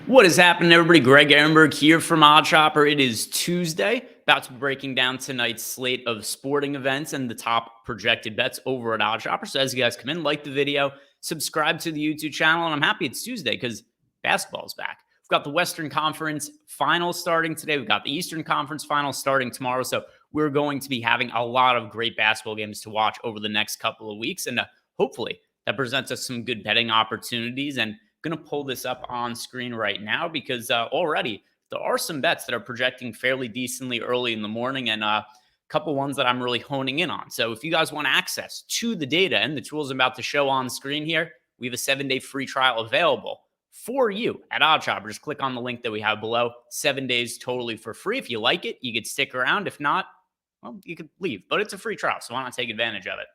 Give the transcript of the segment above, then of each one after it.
What is happening, everybody? Greg Ehrenberg here from Odd Shopper. It is Tuesday, about to be breaking down tonight's slate of sporting events and the top projected bets over at Odd Shopper. So as you guys come in, like the video, subscribe to the YouTube channel, and I'm happy it's Tuesday because basketball's back. We've got the Western Conference Finals starting today. We've got the Eastern Conference Finals starting tomorrow. So we're going to be having a lot of great basketball games to watch over the next couple of weeks, and hopefully that presents us some good betting opportunities. And going to pull this up on screen right now because already there are some bets that are projecting fairly decently early in the morning, and a couple ones that I'm really honing in on. So if you guys want access to the data and the tools I'm about to show on screen here, we have a 7-day free trial available for you at OddShopper. Just click on the link that we have below. 7 days totally for free. If you like it, you could stick around. If not, well, you could leave. But it's a free trial, so why not take advantage of it?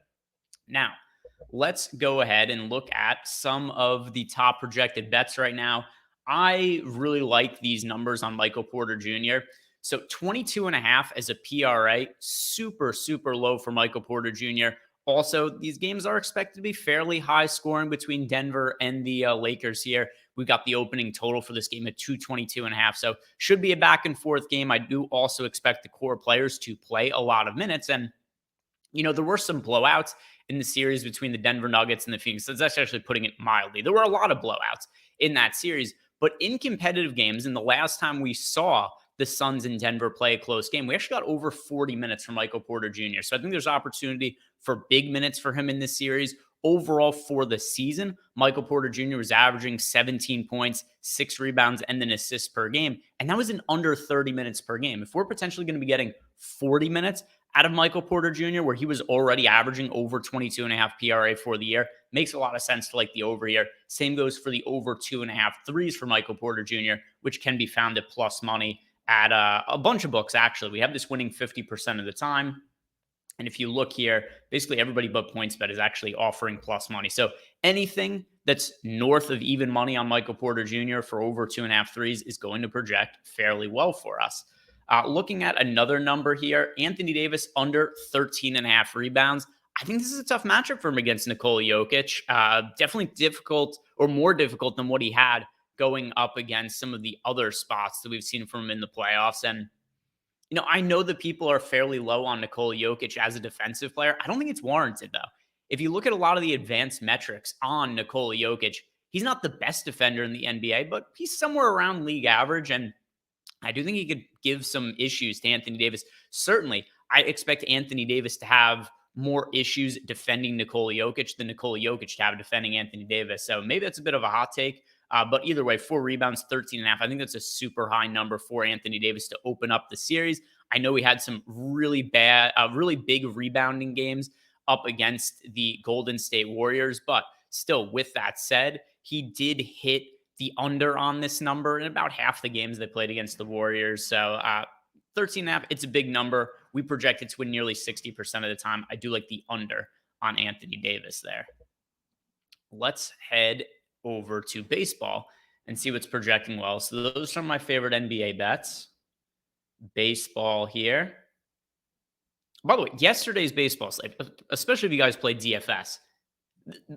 Now, let's go ahead and look at some of the top projected bets right now. I really like these numbers on Michael Porter Jr. So 22.5 as a PRA, super, super low for Michael Porter Jr. Also, these games are expected to be fairly high scoring between Denver and the Lakers here. We got the opening total for this game at 222.5. So should be a back and forth game. I do also expect the core players to play a lot of minutes. And, you know, there were some blowouts in the series between the Denver Nuggets and the Phoenix. That's actually putting it mildly. There were a lot of blowouts in that series, but in competitive games, and the last time we saw the Suns in Denver play a close game, we actually got over 40 minutes from Michael Porter Jr. So I think there's opportunity for big minutes for him in this series. Overall, for the season, Michael Porter Jr. was averaging 17 points, 6 rebounds, and an assist per game. And that was in under 30 minutes per game. If we're potentially going to be getting 40 minutes out of Michael Porter Jr., where he was already averaging over 22.5 PRA for the year, makes a lot of sense to like the over here. Same goes for the over 2.5 threes for Michael Porter Jr., which can be found at plus money at a bunch of books, actually. We have this winning 50% of the time. And if you look here, basically everybody but PointsBet is actually offering plus money. So anything that's north of even money on Michael Porter Jr. for over 2.5 threes is going to project fairly well for us. Looking at another number here, Anthony Davis under 13.5 rebounds. I think this is a tough matchup for him against Nikola Jokic. Definitely difficult, or more difficult than what he had going up against some of the other spots that we've seen from him in the playoffs. And, you know, I know that people are fairly low on Nikola Jokic as a defensive player. I don't think it's warranted, though. If you look at a lot of the advanced metrics on Nikola Jokic, he's not the best defender in the NBA, but he's somewhere around league average. And I do think he could give some issues to Anthony Davis. Certainly, I expect Anthony Davis to have more issues defending Nikola Jokic than Nikola Jokic to have defending Anthony Davis. So maybe that's a bit of a hot take. But either way, 4 rebounds, 13.5. I think that's a super high number for Anthony Davis to open up the series. I know he had some really big rebounding games up against the Golden State Warriors. But still, with that said, he did hit the under on this number in about half the games they played against the Warriors. So 13.5, it's a big number. We project it to win nearly 60% of the time. I do like the under on Anthony Davis there. Let's head over to baseball and see what's projecting well. So those are some of my favorite NBA bets. Baseball here. By the way, yesterday's baseball slate, especially if you guys played DFS,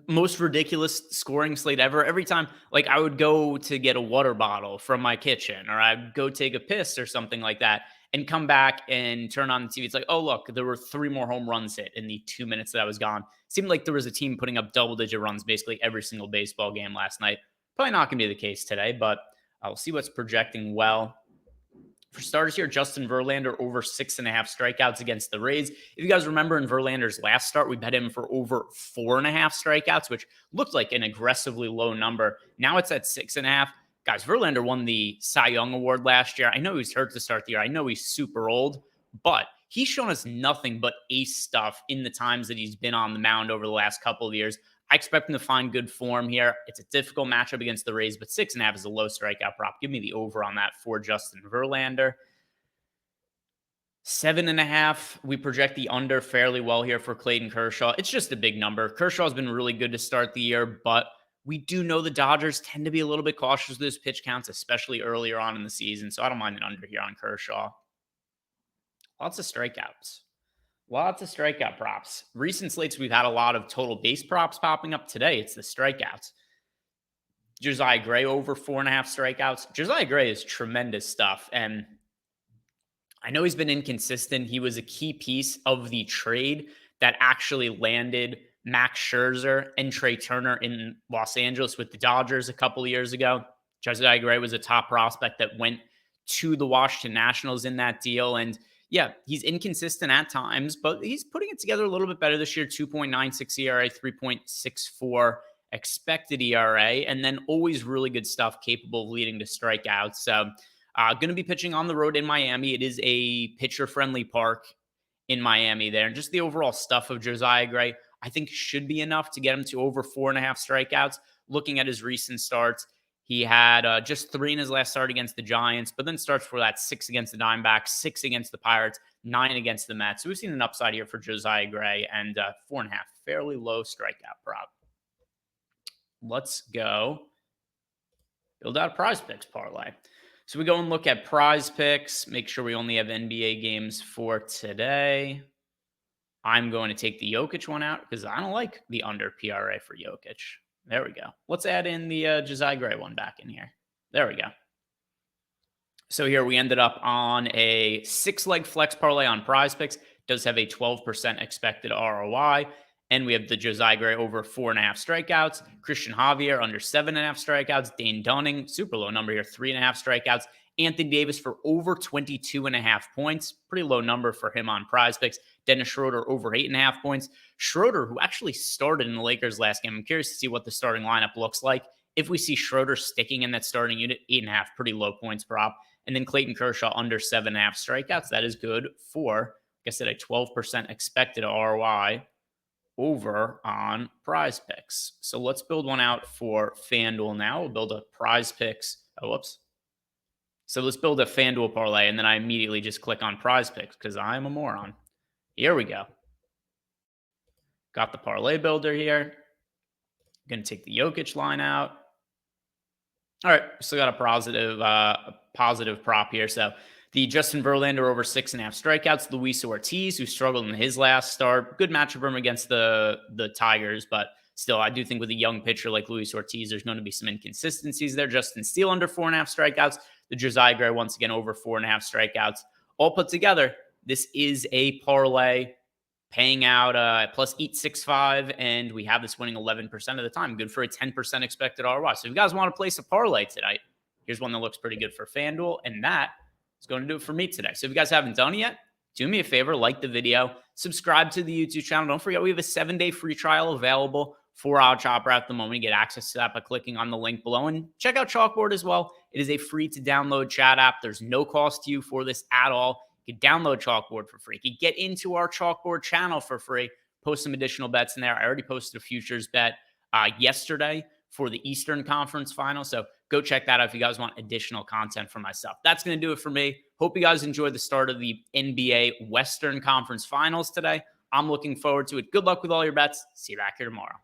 most ridiculous scoring slate ever. Every time, like, I would go to get a water bottle from my kitchen, or I'd go take a piss or something like that, and come back and turn on the TV. It's like, oh, look, there were 3 more home runs hit in the 2 minutes that I was gone. It seemed like there was a team putting up double-digit runs basically every single baseball game last night. Probably not going to be the case today, but I'll see what's projecting well. For starters here, Justin Verlander over 6.5 strikeouts against the Rays. If you guys remember in Verlander's last start, we bet him for over 4.5 strikeouts, which looked like an aggressively low number. Now it's at 6.5. Guys, Verlander won the Cy Young Award last year. I know he's hurt to start the year. I know he's super old, but he's shown us nothing but ace stuff in the times that he's been on the mound over the last couple of years. I expect him to find good form here. It's a difficult matchup against the Rays, but 6.5 is a low strikeout prop. Give me the over on that for Justin Verlander. 7.5, we project the under fairly well here for Clayton Kershaw. It's just a big number. Kershaw's been really good to start the year, but we do know the Dodgers tend to be a little bit cautious with those pitch counts, especially earlier on in the season. So I don't mind an under here on Kershaw. Lots of strikeouts. Lots of strikeout props. Recent slates, we've had a lot of total base props popping up. Today, it's the strikeouts. Josiah Gray over 4.5 strikeouts. Josiah Gray is tremendous stuff. And I know he's been inconsistent. He was a key piece of the trade that actually landed Max Scherzer and Trey Turner in Los Angeles with the Dodgers a couple of years ago. Josiah Gray was a top prospect that went to the Washington Nationals in that deal. And yeah, he's inconsistent at times, but he's putting it together a little bit better this year. 2.96 ERA, 3.64 expected ERA, and then always really good stuff, capable of leading to strikeouts. So going to be pitching on the road in Miami. It is a pitcher-friendly park in Miami there. And just the overall stuff of Josiah Gray, I think should be enough to get him to over 4.5 strikeouts. Looking at his recent starts, he had just 3 in his last start against the Giants, but then starts for that 6 against the Diamondbacks, 6 against the Pirates, 9 against the Mets. So we've seen an upside here for Josiah Gray, and 4.5, fairly low strikeout prop. Let's go build out a Prize Picks parlay. So we go and look at Prize Picks, make sure we only have NBA games for today. I'm going to take the Jokic one out because I don't like the under PRA for Jokic. There we go. Let's add in the Josiah Gray one back in here. There we go. So here we ended up on a 6-leg flex parlay on Prize Picks. Does have a 12% expected ROI. And we have the Josiah Gray over 4.5 strikeouts. Christian Javier under 7.5 strikeouts. Dane Dunning, super low number here, 3.5 strikeouts. Anthony Davis for over 22.5 points. Pretty low number for him on Prize Picks. Dennis Schroeder over 8.5 points. Schroeder, who actually started in the Lakers last game. I'm curious to see what the starting lineup looks like. If we see Schroeder sticking in that starting unit, 8.5, pretty low points prop. And then Clayton Kershaw under 7.5 strikeouts. That is good for, like I said, a 12% expected ROI over on Prize Picks. So let's build one out for FanDuel now. We'll build a Prize Picks. Oh, whoops. So let's build a FanDuel parlay, and then I immediately just click on Prize Picks because I'm a moron. Here we go. Got the parlay builder here. Going to take the Jokic line out. All right, still got a positive prop here. So the Justin Verlander over 6.5 strikeouts. Luis Ortiz, who struggled in his last start. Good matchup for him against the Tigers, but still, I do think with a young pitcher like Luis Ortiz, there's going to be some inconsistencies there. Justin Steele under 4.5 strikeouts. The Josiah Gray once again over 4.5 strikeouts. All put together, this is a parlay paying out plus 865, and we have this winning 11% of the time. Good for a 10% expected ROI. So if you guys want to place a parlay tonight, here's one that looks pretty good for FanDuel, and that is going to do it for me today. So if you guys haven't done it yet, do me a favor, like the video, subscribe to the YouTube channel. Don't forget, we have a 7-day free trial available for OddsShopper at the moment. You get access to that by clicking on the link below, and check out Chalkboard as well. It is a free to download chat app. There's no cost to you for this at all. You can download Chalkboard for free. You can get into our Chalkboard channel for free, post some additional bets in there. I already posted a futures bet yesterday for the Eastern Conference Final, so go check that out if you guys want additional content from myself. That's going to do it for me. Hope you guys enjoyed the start of the NBA Western Conference Finals today. I'm looking forward to it. Good luck with all your bets. See you back here tomorrow.